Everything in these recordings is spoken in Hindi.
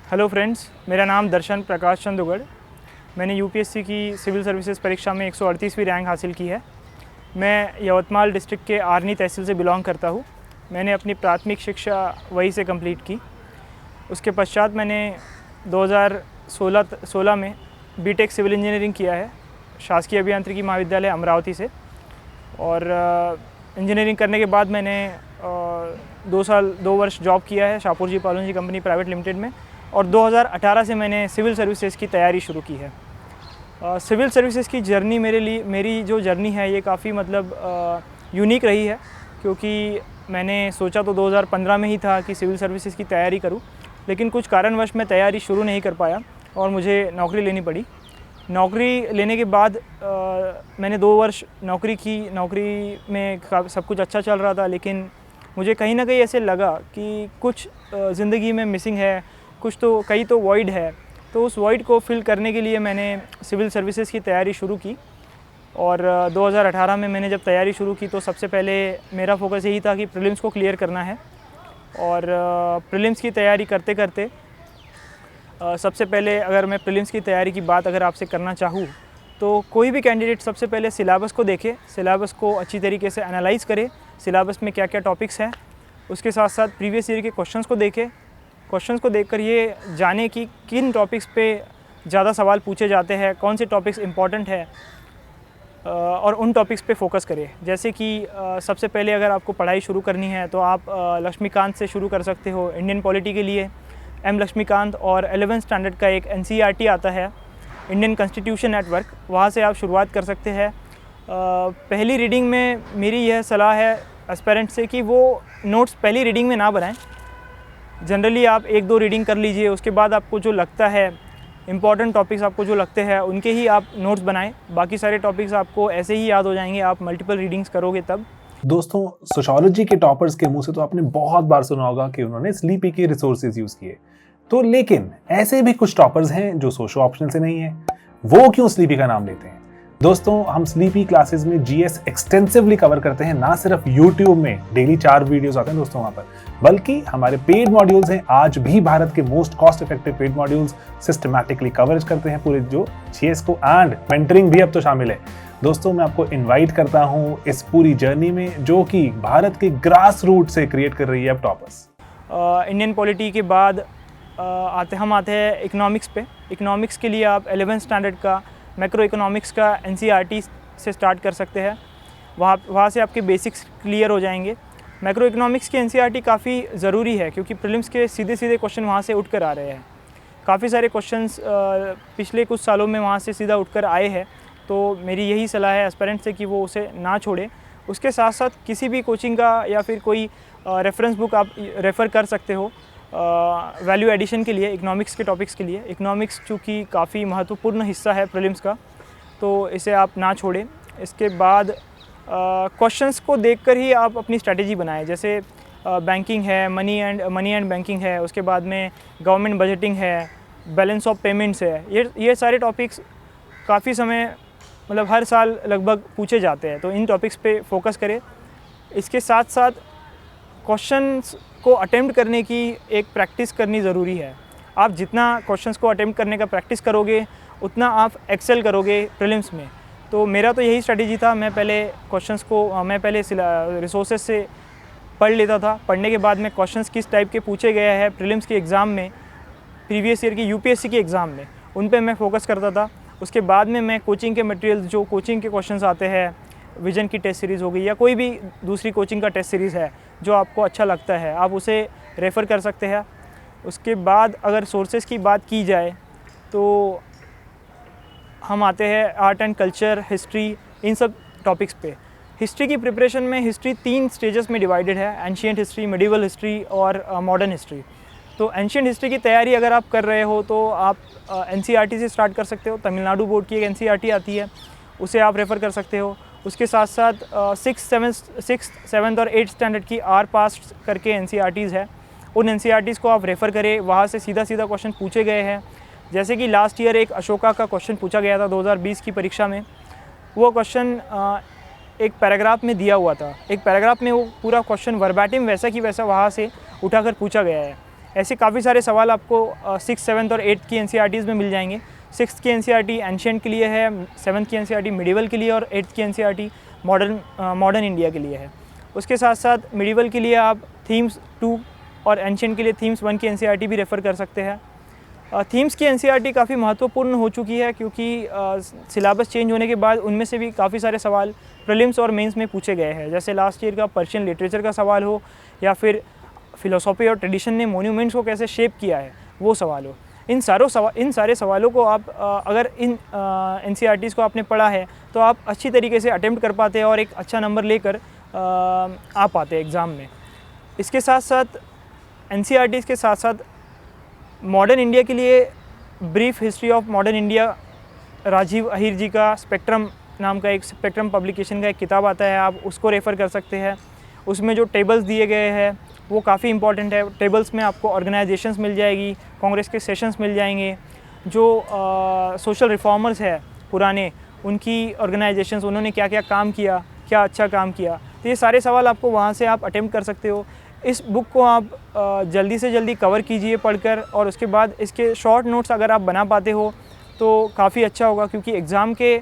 हेलो फ्रेंड्स, मेरा नाम दर्शन प्रकाश चंद दुगड़। मैंने यूपीएससी की सिविल सर्विसेज परीक्षा में 138वीं रैंक हासिल की है। मैं यवतमाल डिस्ट्रिक्ट के आर्नी तहसील से बिलोंग करता हूँ। मैंने अपनी प्राथमिक शिक्षा वहीं से कंप्लीट की। उसके पश्चात मैंने 2016 में बीटेक सिविल इंजीनियरिंग किया है शासकीय अभियांत्रिकी महाविद्यालय अमरावती से। और इंजीनियरिंग करने के बाद मैंने 2 वर्ष जॉब किया है शाहपुर जी पालून जी कंपनी प्राइवेट लिमिटेड में। और 2018 से मैंने सिविल सर्विसेज की तैयारी शुरू की है। सिविल सर्विसेज की जर्नी मेरी जो जर्नी है ये काफ़ी यूनिक रही है, क्योंकि मैंने सोचा तो 2015 में ही था कि सिविल सर्विसेज की तैयारी करूं, लेकिन कुछ कारणवश मैं तैयारी शुरू नहीं कर पाया और मुझे नौकरी लेनी पड़ी। नौकरी लेने के बाद मैंने 2 वर्ष नौकरी की। नौकरी में सब कुछ अच्छा चल रहा था, लेकिन मुझे कहीं ना कहीं ऐसे लगा कि कुछ ज़िंदगी में मिसिंग है, कई तो वॉइड है। तो उस वॉइड को फिल करने के लिए मैंने सिविल सर्विसेज की तैयारी शुरू की। और 2018 में मैंने जब तैयारी शुरू की तो सबसे पहले मेरा फोकस यही था कि प्रीलिम्स को क्लियर करना है। और प्रीलिम्स की तैयारी करते करते सबसे पहले अगर मैं प्रीलिम्स की तैयारी की बात अगर आपसे करना चाहूँ तो कोई भी कैंडिडेट सबसे पहले सिलेबस को देखे, सिलेबस को अच्छी तरीके से एनालाइज़ करे, सिलेबस में क्या क्या टॉपिक्स हैं। उसके साथ साथ प्रीवियस ईयर के क्वेश्चंस को देखे, क्वेश्चंस को देखकर ये जाने कि किन टॉपिक्स पे ज़्यादा सवाल पूछे जाते हैं, कौन से टॉपिक्स इम्पॉर्टेंट है, और उन टॉपिक्स पे फोकस करें। जैसे कि सबसे पहले अगर आपको पढ़ाई शुरू करनी है तो आप लक्ष्मीकांत से शुरू कर सकते हो। इंडियन पॉलिटी के लिए एम लक्ष्मीकांत और 11th स्टैंडर्ड का एक NCERT आता है, इंडियन कॉन्स्टिट्यूशन एट वर्क, वहाँ से आप शुरुआत कर सकते हैं। पहली रीडिंग में मेरी यह सलाह है एस्पेरेंट से कि वो नोट्स पहली रीडिंग में ना बनाएं। जनरली आप 1-2 रीडिंग कर लीजिए, उसके बाद आपको जो लगता है इंपॉर्टेंट टॉपिक्स आपको जो लगते हैं उनके ही आप नोट्स बनाएं। बाकी सारे टॉपिक्स आपको ऐसे ही याद हो जाएंगे, आप मल्टीपल रीडिंग्स करोगे तब। दोस्तों, सोशियोलॉजी के टॉपर्स के मुंह से तो आपने बहुत बार सुना होगा कि उन्होंने स्लीपी के रिसोर्सेज यूज किए। तो लेकिन ऐसे भी कुछ टॉपर्स हैं जो सोशो ऑप्शनल से नहीं है। वो क्यों स्लीपी का नाम लेते हैं? दोस्तों, हम स्लीपी क्लासेस में जीएस एक्सटेंसिवली कवर करते हैं। ना सिर्फ यूट्यूब में डेली 4 वीडियोस आते हैं दोस्तों वहां पर, बल्कि हमारे पेड मॉड्यूल्स हैं। आज भी भारत के most cost effective paid modules systematically coverage करते हैं पूरे जो जीएस को, एंड मेंटरिंग भी अब तो शामिल है। दोस्तों, मैं आपको इनवाइट करता हूं इस पूरी जर्नी में जो कि भारत के ग्रास रूट से क्रिएट कर रही है अब टॉपर्स। इंडियन पॉलिटी के बाद हम आते हैं इकोनॉमिक्स पे। इकोनॉमिक्स के लिए आप 11th स्टैंडर्ड का मैक्रो इकोनॉमिक्स का NCERT से स्टार्ट कर सकते हैं। वहाँ से आपके बेसिक्स क्लियर हो जाएंगे। मैक्रो इकोनॉमिक्स की NCERT काफ़ी ज़रूरी है, क्योंकि प्रीलिम्स के सीधे क्वेश्चन वहाँ से उठकर आ रहे हैं। काफ़ी सारे क्वेश्चंस पिछले कुछ सालों में वहाँ से सीधा उठकर आए हैं। तो मेरी यही सलाह है एस्पिरेंट से कि वो उसे ना छोड़े। उसके साथ साथ किसी भी कोचिंग का या फिर कोई रेफरेंस बुक आप रेफ़र कर सकते हो वैल्यू एडिशन के लिए, इकोनॉमिक्स के टॉपिक्स के लिए। इकोनॉमिक्स चूँकि काफ़ी महत्वपूर्ण हिस्सा है प्रीलिम्स का, तो इसे आप ना छोड़ें। इसके बाद क्वेश्चंस को देखकर ही आप अपनी स्ट्रैटेजी बनाएं। जैसे बैंकिंग है, मनी एंड बैंकिंग है, उसके बाद में गवर्नमेंट बजटिंग है, बैलेंस ऑफ पेमेंट्स है। ये सारे टॉपिक्स काफ़ी समय हर साल लगभग पूछे जाते हैं, तो इन टॉपिक्स पे फोकस करें। इसके साथ साथ क्वेश्चंस को अटेम्प्ट करने की एक प्रैक्टिस करनी ज़रूरी है। आप जितना क्वेश्चंस को अटेम्प्ट करने का प्रैक्टिस करोगे उतना आप एक्सेल करोगे प्रीलिम्स में। तो मेरा तो यही स्ट्रैटेजी था। मैं पहले रिसोर्सेज से पढ़ लेता था। पढ़ने के बाद में क्वेश्चंस किस टाइप के पूछे गए हैं प्रीलिम्स के एग्ज़ाम में, प्रीवियस ईयर की यूपीएससी के एग्ज़ाम में, उन पे मैं फोकस करता था। उसके बाद में मैं कोचिंग के मटेरियल, जो कोचिंग के क्वेश्चंस आते हैं, विजन की टेस्ट सीरीज़ हो गई या कोई भी दूसरी कोचिंग का टेस्ट सीरीज़ है जो आपको अच्छा लगता है, आप उसे रेफ़र कर सकते हैं। उसके बाद अगर सोर्सेज की बात की जाए तो हम आते हैं आर्ट एंड कल्चर, हिस्ट्री, इन सब टॉपिक्स पे। हिस्ट्री की प्रिपरेशन में हिस्ट्री 3 स्टेजेस में डिवाइडेड है, एंशिएंट हिस्ट्री, मिडिवल हिस्ट्री और मॉडर्न हिस्ट्री। तो एंशिएंट हिस्ट्री की तैयारी अगर आप कर रहे हो तो आप NCERT से स्टार्ट कर सकते हो। तमिलनाडु बोर्ड की एक NCERT आती है, उसे आप रेफ़र कर सकते हो। उसके साथ साथ 6th, 7th और 8th स्टैंडर्ड की आर पास करके NCERTs है, उन NCERTs को आप रेफ़र करें। वहाँ से सीधा क्वेश्चन पूछे गए हैं। जैसे कि लास्ट ईयर एक अशोका का क्वेश्चन पूछा गया था 2020 की परीक्षा में। वो क्वेश्चन एक पैराग्राफ में दिया हुआ था। एक पैराग्राफ में वो पूरा क्वेश्चन वर्बैटिम वैसा की वैसा वहाँ से उठाकर पूछा गया है। ऐसे काफ़ी सारे सवाल आपको 6th 7th और 8th की एनसीईआरटीज़ में मिल जाएंगे। 6th की एनसीईआरटी एंशिएंट के लिए है, 7th की एनसीईआरटी मिडिवल के लिए और 8th की एनसीईआरटी मॉडर्न इंडिया के लिए है। उसके साथ साथ मिडिवल के लिए आप थीम्स 2 और एंशिएंट के लिए थीम्स 1 की एनसीईआरटी भी रेफ़र कर सकते हैं। थीम्स की एनसीईआरटी काफ़ी महत्वपूर्ण हो चुकी है क्योंकि सिलेबस चेंज होने के बाद उनमें से भी काफ़ी सारे सवाल प्रीलिम्स और मेंस में पूछे गए हैं। जैसे लास्ट ईयर का पर्शियन लिटरेचर का सवाल हो या फिर फिलोसॉफी और ट्रेडिशन ने मोन्यूमेंट्स को कैसे शेप किया है वो सवाल हो। इन सारे सवालों को आप अगर इन एनसीईआरटीज़ को आपने पढ़ा है तो आप अच्छी तरीके से अटेम्प्ट कर पाते हैं और एक अच्छा नंबर लेकर आ पाते हैं एग्ज़ाम में। इसके साथ साथ एनसीईआरटीज़ के साथ साथ मॉडर्न इंडिया के लिए brief history of modern India Rajiv Ahir ji का स्पेक्ट्रम नाम का एक स्पेक्ट्रम पब्लिकेशन का एक किताब आता है, आप उसको रेफ़र कर सकते हैं। उसमें जो टेबल्स दिए गए हैं वो काफ़ी इंपॉर्टेंट है। टेबल्स में आपको ऑर्गेनाइजेशंस मिल जाएगी, कांग्रेस के सेशंस मिल जाएंगे, जो सोशल रिफॉर्मर्स है पुराने उनकी ऑर्गेनाइजेशंस, उन्होंने क्या क्या काम किया, क्या अच्छा काम किया, तो ये सारे सवाल आपको वहाँ से आप अटेम्प्ट कर सकते हो। इस बुक को आप जल्दी से जल्दी कवर कीजिए पढ़कर, और उसके बाद इसके शॉर्ट नोट्स अगर आप बना पाते हो तो काफ़ी अच्छा होगा, क्योंकि एग्ज़ाम के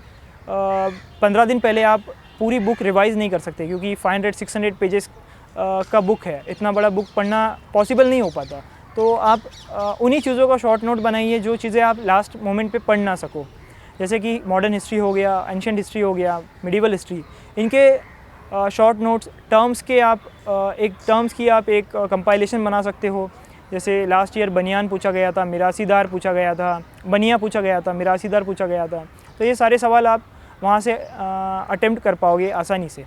15 दिन पहले आप पूरी बुक रिवाइज़ नहीं कर सकते, क्योंकि 500-600 पेजेस का बुक है। इतना बड़ा बुक पढ़ना पॉसिबल नहीं हो पाता। तो आप उन्हीं चीज़ों का शॉर्ट नोट बनाइए जो चीज़ें आप लास्ट मोमेंट पे पढ़ ना सको, जैसे कि मॉडर्न हिस्ट्री हो गया, एंशिएंट हिस्ट्री हो गया, मिडिवल हिस्ट्री। इनके शॉर्ट नोट्स टर्म्स के आप एक कंपाइलेशन बना सकते हो। जैसे लास्ट ईयर बनियान पूछा गया था, मिरासीदार पूछा गया था, बनिया पूछा गया था, मिरासीदार पूछा गया था। तो ये सारे सवाल आप वहाँ से अटेम्प्ट कर पाओगे आसानी से।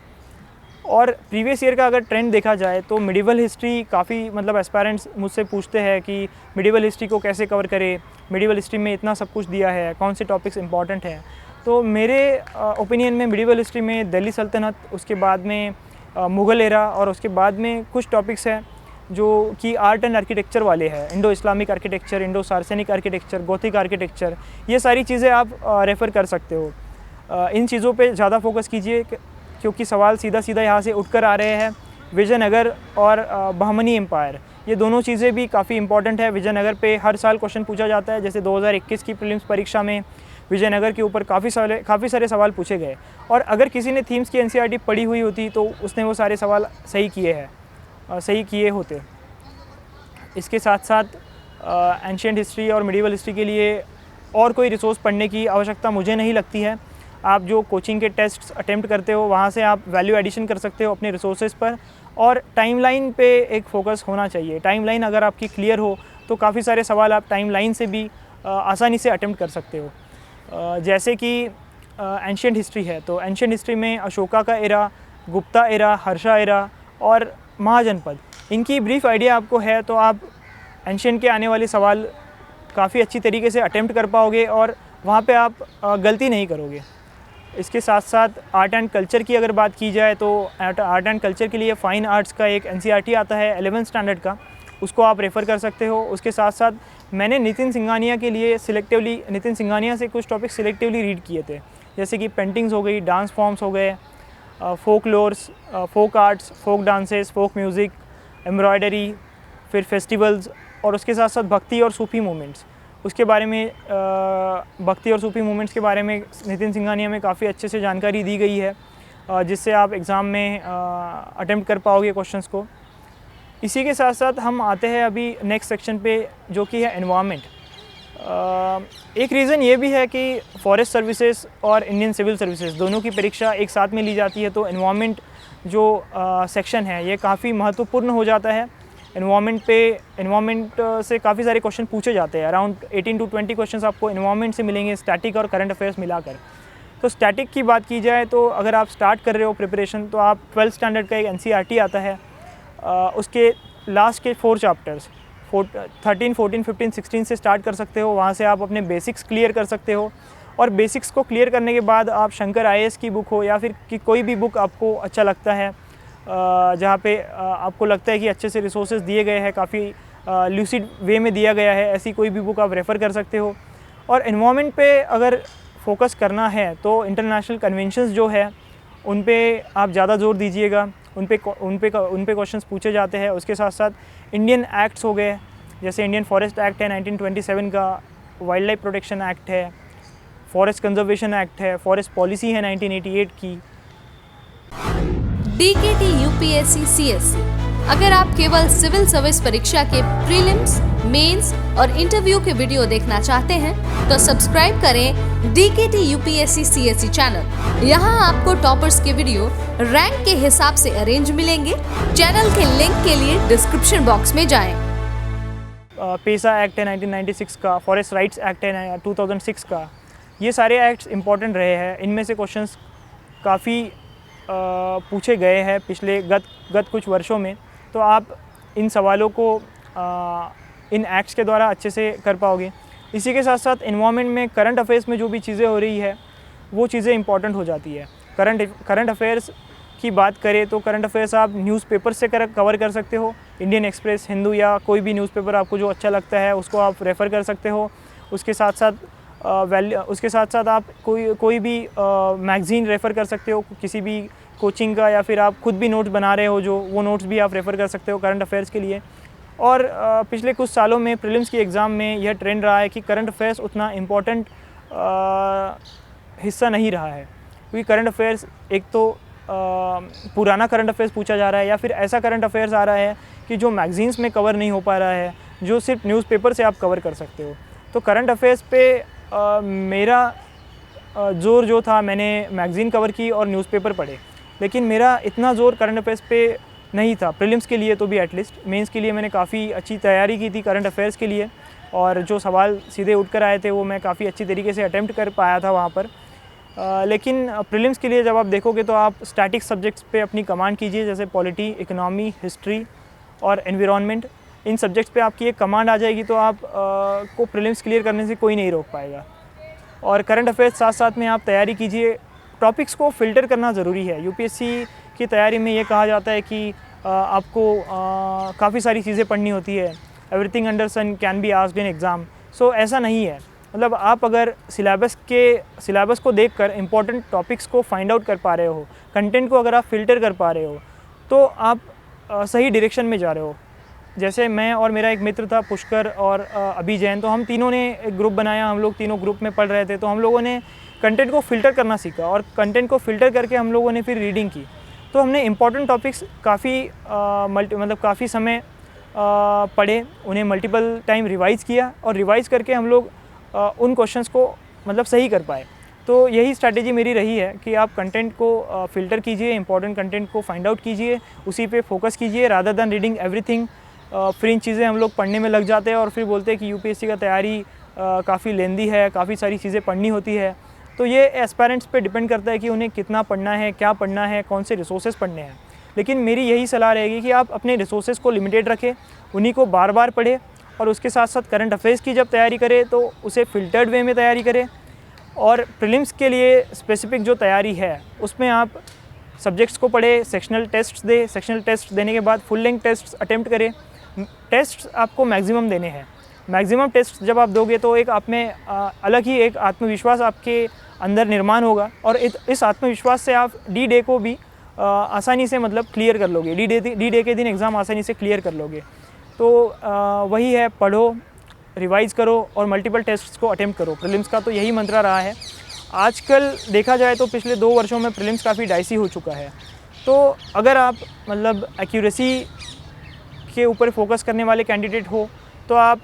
और प्रीवियस ईयर का अगर ट्रेंड देखा जाए तो मिडिवल हिस्ट्री काफ़ी मतलब एस्पायरेंट्स मुझसे पूछते हैं कि मिडिवल हिस्ट्री को कैसे कवर करें, मिडिवल हिस्ट्री में इतना सब कुछ दिया है, कौन से टॉपिक्स इंपॉर्टेंट हैं। तो मेरे ओपिनियन में मिडिवल हिस्ट्री में दिल्ली सल्तनत, उसके बाद में मुग़ल एरा, और उसके बाद में कुछ टॉपिक्स हैं जो कि आर्ट एंड आर्किटेक्चर वाले हैं, Indo Islamic architecture, Indo Saracenic architecture, Gothic architecture, ये सारी चीज़ें आप रेफ़र कर सकते हो। इन चीज़ों पे ज़्यादा फोकस कीजिए क्योंकि सवाल सीधा सीधा यहाँ से उठकर आ रहे हैं। विजयनगर और बहमनी एम्पायर, ये दोनों चीज़ें भी काफ़ी इंपॉर्टेंट है। विजयनगर पे हर साल क्वेश्चन पूछा जाता है, जैसे 2021 की प्रीलिम्स परीक्षा में विजयनगर के ऊपर काफ़ी सारे सवाल पूछे गए, और अगर किसी ने थीम्स की एनसीईआरटी पढ़ी हुई होती तो उसने वो सारे सवाल सही किए होते। इसके साथ साथ एंशिएंट हिस्ट्री और मिडिवल हिस्ट्री के लिए और कोई रिसोर्स पढ़ने की आवश्यकता मुझे नहीं लगती है। आप जो कोचिंग के टेस्ट्स अटेम्प्ट करते हो वहाँ से आप वैल्यू एडिशन कर सकते हो अपने रिसोर्सेज पर, और टाइमलाइन पे एक फ़ोकस होना चाहिए। टाइमलाइन अगर आपकी क्लियर हो तो काफ़ी सारे सवाल आप टाइमलाइन से भी आसानी से अटेम्प्ट कर सकते हो। जैसे कि एंशिएंट हिस्ट्री है तो एंशिएंट हिस्ट्री में अशोका का era, Gupta era, Harsha era और महाजनपद, इनकी ब्रीफ आइडिया आपको है तो आप एंशिएंट के आने वाले सवाल काफ़ी अच्छी तरीके से अटेम्प्ट कर पाओगे और वहाँ पे आप गलती नहीं करोगे। इसके साथ साथ आर्ट एंड कल्चर की अगर बात की जाए तो आर्ट एंड कल्चर के लिए फ़ाइन आर्ट्स का एक एनसीईआरटी आता है 11th स्टैंडर्ड का, उसको आप रेफ़र कर सकते हो। उसके साथ साथ मैंने नितिन सिंघानिया के लिए नितिन सिंघानिया से कुछ टॉपिक सिलेक्टिवली रीड किए थे, जैसे कि पेंटिंग्स हो गई, डांस फॉर्म्स हो गए, folk lores, folk arts, folk dances, folk music, embroidery, फिर फेस्टिवल्स, और उसके साथ साथ भक्ति और सूफ़ी मूवमेंट्स। उसके बारे में भक्ति और सूफ़ी मूवमेंट्स के बारे में नितिन सिंघानिया में काफ़ी अच्छे से जानकारी दी गई है, जिससे आप एग्ज़ाम में अटेम्प्ट कर पाओगे क्वेश्चंस को। इसी के साथ साथ हम आते हैं अभी नेक्स्ट सेक्शन पे, जो कि है एनवायरनमेंट। एक रीज़न ये भी है कि फॉरेस्ट सर्विसेज और इंडियन सिविल सर्विसेज दोनों की परीक्षा एक साथ में ली जाती है, तो एनवायरनमेंट जो सेक्शन है ये काफ़ी महत्वपूर्ण हो जाता है। एनवायरनमेंट से काफ़ी सारे क्वेश्चन पूछे जाते हैं, अराउंड 18 to 20 क्वेश्चन आपको एनवायरनमेंट से मिलेंगे, स्टैटिक और करंट अफेयर्स मिलाकर। तो स्टैटिक की बात की जाए तो अगर आप स्टार्ट कर रहे हो प्रिपरेशन, तो आप 12th स्टैंडर्ड का एक एनसीईआरटी आता है, उसके लास्ट के 4 चैप्टर्स 13, 14, 15, 16 से स्टार्ट कर सकते हो। वहाँ से आप अपने बेसिक्स क्लियर कर सकते हो, और बेसिक्स को क्लियर करने के बाद आप शंकर IAS की बुक हो या फिर कि कोई भी बुक आपको अच्छा लगता है, जहाँ पे आपको लगता है कि अच्छे से रिसोर्सेज दिए गए हैं, काफ़ी ल्यूसिड वे में दिया गया है, ऐसी कोई भी बुक आप रेफ़र कर सकते हो। और एनवायरनमेंट पे अगर फोकस करना है तो इंटरनेशनल कन्वेंशंस जो है उन पे आप ज़्यादा जोर दीजिएगा, उन पे क्वेश्चंस पूछे जाते हैं। उसके साथ साथ इंडियन एक्ट्स हो गए, जैसे इंडियन फॉरेस्ट एक्ट है 1927 का, वाइल्ड लाइफ प्रोटेक्शन एक्ट है, फॉरेस्ट कंजर्वेशन एक्ट है, फॉरेस्ट पॉलिसी है 1988 की। DKT UPSC CSC। अगर आप केवल सिविल सर्विस परीक्षा के प्रीलिम्स, मेंस और इंटरव्यू के वीडियो देखना चाहते हैं तो सब्सक्राइब करें DKT UPSC CSC चैनल। यहाँ आपको टॉपर्स के वीडियो रैंक के हिसाब से अरेंज मिलेंगे। चैनल के लिंक के लिए डिस्क्रिप्शन बॉक्स में जाएं। पेसा एक्ट है 1996 का, फॉरेस्ट राइट्स एक्ट है 2006 का। ये सारे एक्ट्स इम्पॉर्टेंट रहे हैं। इनमें से क्वेश्चंस काफ़ी पूछे गए हैं पिछले गत कुछ वर्षों में। तो आप इन सवालों को इन एक्ट्स के द्वारा अच्छे से कर पाओगे। इसी के साथ साथ इन्वायरमेंट में करंट अफेयर्स में जो भी चीज़ें हो रही है वो चीज़ें इंपॉर्टेंट हो जाती है। करंट अफेयर्स की बात करें तो करंट अफेयर्स आप न्यूज़पेपर से कवर कर सकते हो। इंडियन एक्सप्रेस, हिंदू या कोई भी न्यूज़पेपर आपको जो अच्छा लगता है उसको आप रेफ़र कर सकते हो। उसके साथ साथ आप कोई भी मैगज़ीन रेफ़र कर सकते हो, किसी भी कोचिंग का, या फिर आप खुद भी नोट्स बना रहे हो जो वो नोट्स भी आप रेफ़र कर सकते हो करंट अफेयर्स के लिए। और पिछले कुछ सालों में प्रीलिम्स की एग्ज़ाम में यह ट्रेंड रहा है कि करंट अफेयर्स उतना इम्पोर्टेंट हिस्सा नहीं रहा है, क्योंकि करंट अफेयर्स एक तो पुराना करंट अफेयर्स पूछा जा रहा है, या फिर ऐसा करंट अफेयर्स आ रहा है कि जो मैगज़ीन्स में कवर नहीं हो पा रहा है, जो सिर्फ न्यूज़पेपर से आप कवर कर सकते हो। तो करंट अफेयर्स पे मेरा ज़ोर जो था, मैंने मैगज़ीन कवर की और न्यूज़पेपर पढ़े, लेकिन मेरा इतना ज़ोर करंट अफेयर्स पे नहीं था। प्रीलिम्स के लिए तो भी एटलीस्ट, मेंस के लिए मैंने काफ़ी अच्छी तैयारी की थी करंट अफेयर्स के लिए, और जो सवाल सीधे उठ कर आए थे वो मैं काफ़ी अच्छी तरीके से अटैम्प्ट कर पाया था वहाँ पर। लेकिन प्रीलिम्स के लिए जब आप देखोगे तो आप स्टैटिक सब्जेक्ट्स पे अपनी कमांड कीजिए, जैसे पॉलिटी, इकोनॉमी, हिस्ट्री और एनवायरनमेंट। इन सब्जेक्ट्स पे आपकी एक कमांड आ जाएगी तो आप को प्रीलिम्स क्लियर करने से कोई नहीं रोक पाएगा। और करंट अफेयर्स साथ साथ में आप तैयारी कीजिए। टॉपिक्स को फ़िल्टर करना ज़रूरी है। यूपीएससी की तैयारी में ये कहा जाता है कि आपको काफ़ी सारी चीज़ें पढ़नी होती है। Everything under sun can be asked in exam. So ऐसा नहीं है। मतलब आप अगर सिलेबस को देखकर इम्पॉर्टेंट टॉपिक्स को फाइंड आउट कर पा रहे हो, कंटेंट को अगर आप फ़िल्टर कर पा रहे हो, तो आप सही डायरेक्शन में जा रहे हो। जैसे मैं और मेरा एक मित्र था पुष्कर और अभी जैन, तो हम तीनों ने एक ग्रुप बनाया। हम लोग तीनों ग्रुप में पढ़ रहे थे, तो हम लोगों ने कंटेंट को फ़िल्टर करना सीखा, और कंटेंट को फ़िल्टर करके हम लोगों ने फिर रीडिंग की। तो हमने इम्पॉर्टेंट टॉपिक्स काफ़ी समय पढ़े, उन्हें मल्टीपल टाइम रिवाइज़ किया, और रिवाइज़ करके हम लोग उन क्वेश्चंस को सही कर पाए। तो यही स्ट्रैटेजी मेरी रही है कि आप कंटेंट को फ़िल्टर कीजिए, इंपॉर्टेंट कंटेंट को फाइंड आउट कीजिए, उसी पे फोकस कीजिए rather than reading everything. Fringe चीज़ें हम लोग पढ़ने में लग जाते हैं और फिर बोलते हैं कि यूपीएससी का तैयारी काफ़ी लेंदी है, काफ़ी सारी चीज़ें पढ़नी होती है। तो ये एस्पायरेंट्स पे डिपेंड करता है कि उन्हें कितना पढ़ना है, क्या पढ़ना है, कौन से रिसोर्सेज पढ़ने हैं। लेकिन मेरी यही सलाह रहेगी कि आप अपने रिसोर्सेज को लिमिटेड रखें, उन्हीं को बार बार पढ़ें, और उसके साथ साथ करंट अफेयर्स की जब तैयारी करें तो उसे फ़िल्टर्ड वे में तैयारी करें। और प्रीलिम्स के लिए स्पेसिफ़िक जो तैयारी है उसमें आप सब्जेक्ट्स को पढ़ें, सेक्शनल टेस्ट्स दें, सेक्शनल टेस्ट देने के बाद फुल लेंथ टेस्ट्स अटेम्प्ट करें। टेस्ट्स आपको मैक्सिमम देने हैं। मैक्सिमम टेस्ट जब आप दोगे तो एक आप में अलग ही एक आत्मविश्वास आपके अंदर निर्माण होगा, और इस आत्मविश्वास से आप डी डे को भी आसानी से क्लियर कर लोगे। डी डे के दिन एग्ज़ाम आसानी से क्लियर कर लोगे। तो वही है, पढ़ो, रिवाइज़ करो और मल्टीपल टेस्ट्स को अटेम्प्ट करो। प्रीलिम्स का तो यही मंत्रा रहा है। आजकल देखा जाए तो पिछले 2 वर्षों में प्रीलिम्स काफ़ी डाइसी हो चुका है। तो अगर आप एक्यूरेसी के ऊपर फोकस करने वाले कैंडिडेट हो तो आप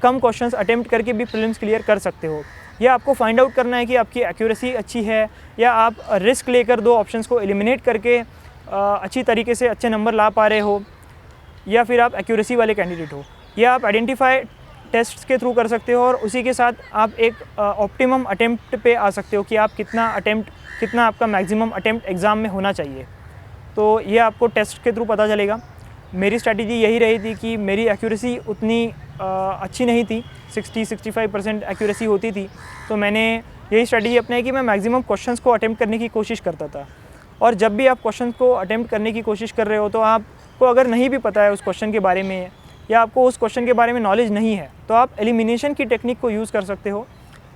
कम क्वेश्चंस अटेम्प्ट करके भी प्रीलिम्स क्लियर कर सकते हो। या आपको फाइंड आउट करना है कि आपकी एक्यूरेसी अच्छी है, या आप रिस्क लेकर 2 ऑप्शंस को एलिमिनेट करके अच्छी तरीके से अच्छे नंबर ला पा रहे हो, या फिर आप एक्यूरेसी वाले कैंडिडेट हो। या आप आइडेंटिफाई टेस्ट्स के थ्रू कर सकते हो, और उसी के साथ आप एक ऑप्टिमम अटेम्प्ट पे आ सकते हो कि आप कितना आपका मैक्सिमम अटेम्प्ट एग्ज़ाम में होना चाहिए। तो ये आपको टेस्ट के थ्रू पता चलेगा। मेरी स्ट्रैटेजी यही रही थी कि मेरी एक्यूरेसी उतनी अच्छी नहीं थी, 60-65% एक्यूरेसी होती थी। तो मैंने यही स्ट्रैटेजी अपनाई कि मैं मैक्सिमम क्वेश्चंस को अटेम्प्ट करने की कोशिश करता था। और जब भी आप क्वेश्चन को अटेम्प्ट करने की कोशिश कर रहे हो तो आपको अगर नहीं भी पता है उस क्वेश्चन के बारे में, या आपको उस क्वेश्चन के बारे में नॉलेज नहीं है, तो आप एलिमिनेशन की टेक्निक को यूज़ कर सकते हो।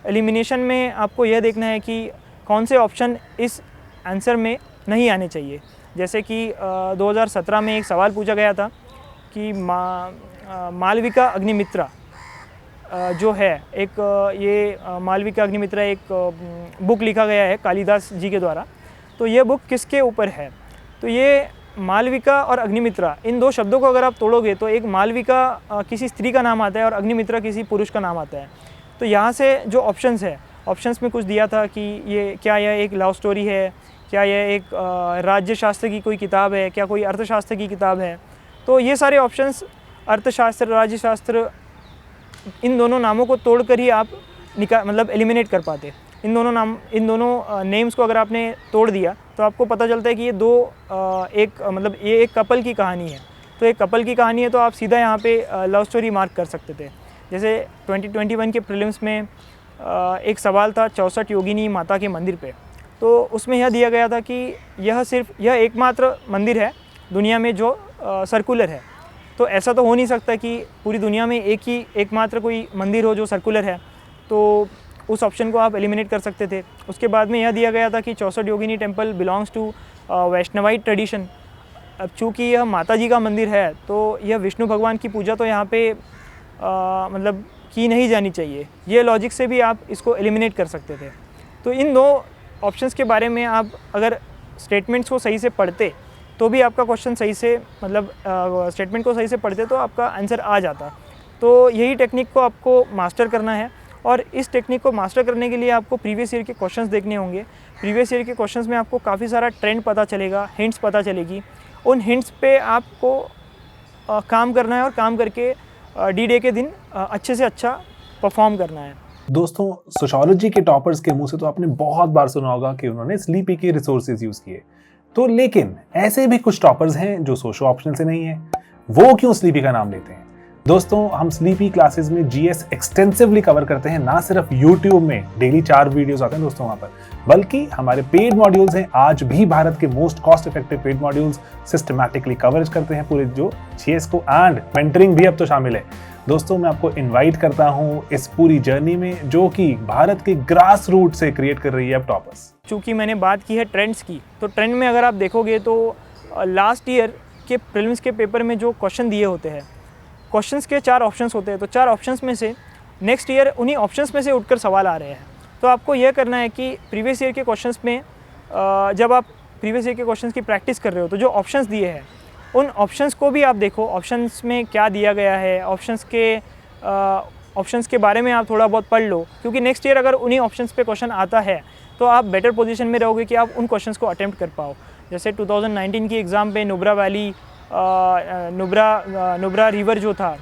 एलिमिनेशन में आपको यह देखना है कि कौन से ऑप्शन इस आंसर में नहीं आने चाहिए। जैसे कि 2017 में एक सवाल पूछा गया था कि मालविका अग्निमित्रा जो है एक मालविका अग्निमित्रा एक बुक लिखा गया है कालिदास जी के द्वारा। तो ये बुक किसके ऊपर है? तो ये मालविका और अग्निमित्रा, इन दो शब्दों को अगर आप तोड़ोगे तो एक मालविका किसी स्त्री का नाम आता है और अग्निमित्रा किसी पुरुष का नाम आता है। तो यहाँ से जो ऑप्शंस है, ऑप्शंस में कुछ दिया था कि ये क्या यह एक लव स्टोरी है, क्या यह एक राज्यशास्त्र की कोई किताब है, क्या कोई अर्थशास्त्र की किताब है। तो ये सारे ऑप्शंस अर्थशास्त्र, राज्यशास्त्र, इन दोनों नामों को तोड़कर ही आप मतलब एलिमिनेट कर पाते। इन दोनों नेम्स को अगर आपने तोड़ दिया तो आपको पता चलता है कि ये ये एक कपल की कहानी है। तो एक कपल की कहानी है तो आप सीधा यहाँ पे लव स्टोरी मार्क कर सकते थे। जैसे 2021 के प्रीलिम्स में एक सवाल था 64 योगिनी माता के मंदिर पे। तो उसमें यह दिया गया था कि यह एकमात्र मंदिर है दुनिया में जो सर्कुलर है। तो ऐसा तो हो नहीं सकता कि पूरी दुनिया में एकमात्र कोई मंदिर हो जो सर्कुलर है। तो उस ऑप्शन को आप एलिमिनेट कर सकते थे। उसके बाद में यह दिया गया था कि 64 Yogini temple belongs to Vaishnavite tradition. अब चूँकि यह माता जी का मंदिर है तो यह विष्णु भगवान की पूजा तो यहाँ पे मतलब की नहीं जानी चाहिए। ये लॉजिक से भी आप इसको एलिमिनेट कर सकते थे। तो इन दो ऑप्शंस के बारे में आप अगर स्टेटमेंट्स को सही से पढ़ते तो भी आपका क्वेश्चन सही से मतलब स्टेटमेंट को सही से पढ़ते तो आपका आंसर आ जाता। तो यही टेक्निक को आपको मास्टर करना है और इस टेक्निक को मास्टर करने के लिए आपको प्रीवियस ईयर के क्वेश्चंस देखने होंगे। प्रीवियस ईयर के क्वेश्चंस में आपको काफ़ी सारा ट्रेंड पता चलेगा, हिंट्स पता चलेगी। उन हिंट्स पे आपको काम करना है और काम करके डी-डे के दिन अच्छे से अच्छा परफॉर्म करना है। दोस्तों, सोशियोलॉजी के टॉपर्स के मुंह से तो आपने बहुत बार सुना होगा कि उन्होंने स्लीपी के रिसोर्सेज यूज़ किए। तो लेकिन ऐसे भी कुछ टॉपर्स हैं जो सोशो ऑप्शन से नहीं है। वो क्यों स्लीपी का नाम लेते हैं? दोस्तों, हम स्लीपी क्लासेस में जीएस एक्सटेंसिवली कवर करते हैं। ना सिर्फ यूट्यूब में डेली 4 वीडियोस आते हैं दोस्तों वहाँ पर, बल्कि हमारे पेड मॉड्यूल्स हैं। आज भी भारत के most cost effective paid modules systematically coverage करते हैं पूरे जो जीएस को, एंड मेंटरिंग भी अब तो शामिल है। दोस्तों, मैं आपको इनवाइट करता हूँ इस पूरी जर्नी में जो कि भारत के ग्रास रूट से क्रिएट कर रही है अब टॉपर्स। चूँकि मैंने बात की है ट्रेंड्स की, तो ट्रेंड में अगर आप देखोगे तो लास्ट ईयर के प्रीलिम्स के पेपर में जो क्वेश्चन दिए होते हैं, क्वेश्चंस के 4 ऑप्शंस होते हैं। तो 4 ऑप्शंस में से नेक्स्ट ईयर उन्हीं ऑप्शंस में से उठकर सवाल आ रहे हैं। तो आपको यह करना है कि प्रीवियस ईयर के क्वेश्चंस में जब आप प्रीवियस ईयर के क्वेश्चंस की प्रैक्टिस कर रहे हो तो जो ऑप्शंस दिए हैं उन ऑप्शंस को भी आप देखो, ऑप्शंस में क्या दिया गया है, ऑप्शंस के बारे में आप थोड़ा बहुत पढ़ लो। क्योंकि नेक्स्ट ईयर अगर उन्हीं ऑप्शंस पे क्वेश्चन आता है तो आप बेटर पोजीशन में रहोगे कि आप उन क्वेश्चंस को अटेम्प्ट कर पाओ। जैसे 2019 की एग्ज़ाम पे नुब्रा वैली, नुब्रा रिवर जो था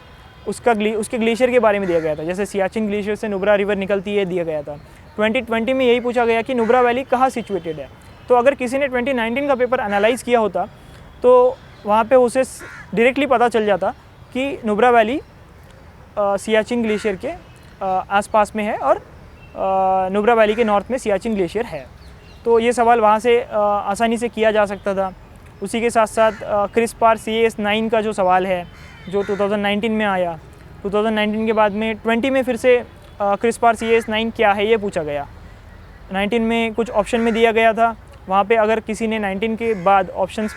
उसके ग्लेशियर के बारे में दिया गया था। जैसे सियाचिन ग्लेशियर से नुब्रा रिवर निकलती है दिया गया था। 2020 में यही पूछा गया कि नुब्रा वैली कहाँ सिचुएटेड है। तो अगर किसी ने 2019 का पेपर एनालाइज़ किया होता तो वहाँ पे उसे डायरेक्टली पता चल जाता कि नुब्रा वैली सियाचिन ग्लेशियर के आसपास में है और नुब्रा वैली के नॉर्थ में सियाचिन ग्लेशियर है। तो ये सवाल वहाँ से आसानी से किया जा सकता था। उसी के साथ साथ क्रिस पार CAS 9 का जो सवाल है जो 2019 में आया, 2019 के बाद में 20 में फिर से क्रिस पार CAS 9 क्या है ये पूछा गया। 19 में कुछ ऑप्शन में दिया गया था, वहाँ पे अगर किसी ने 19 के बाद ऑप्शंस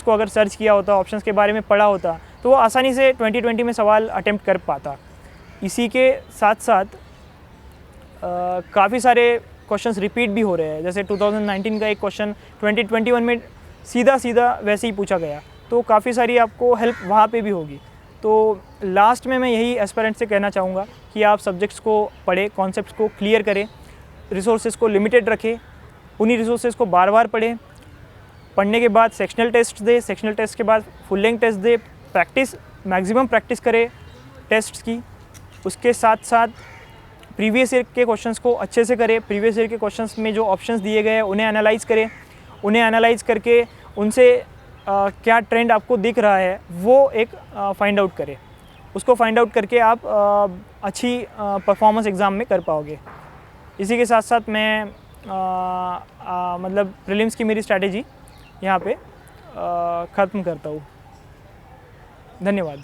को अगर सर्च किया होता, ऑप्शंस के बारे में पढ़ा होता तो वो आसानी से 2020 में सवाल अटेम्प्ट कर पाता। इसी के साथ साथ काफ़ी सारे क्वेश्चंस रिपीट भी हो रहे हैं। जैसे 2019 का एक क्वेश्चन 2021 में सीधा वैसे ही पूछा गया। तो काफ़ी सारी आपको हेल्प वहाँ पे भी होगी। तो लास्ट में मैं यही एस्पिरेंट से कहना चाहूँगा कि आप सब्जेक्ट्स को पढ़ें, कॉन्सेप्ट्स को क्लियर करें, रिसोर्सेज को लिमिटेड रखें, उन्हीं रिसोर्सेज को बार बार पढ़ें। पढ़ने के बाद सेक्शनल टेस्ट दे, सेक्शनल टेस्ट के बाद फुल लेंथ टेस्ट दे, मैक्सिमम प्रैक्टिस करें टेस्ट्स की। उसके साथ साथ प्रीवियस ईयर के क्वेश्चंस को अच्छे से करें। प्रीवियस ईयर के क्वेश्चंस में जो ऑप्शंस दिए गए हैं उन्हें एनालाइज़ करें। उन्हें एनालाइज़ करके उनसे क्या ट्रेंड आपको दिख रहा है वो एक फाइंड आउट करें। उसको फाइंड आउट करके आप अच्छी परफॉर्मेंस एग्ज़ाम में कर पाओगे। इसी के साथ साथ मैं मतलब प्रीलिम्स की मेरी स्ट्रैटेजी यहाँ पे ख़त्म करता हूँ। धन्यवाद।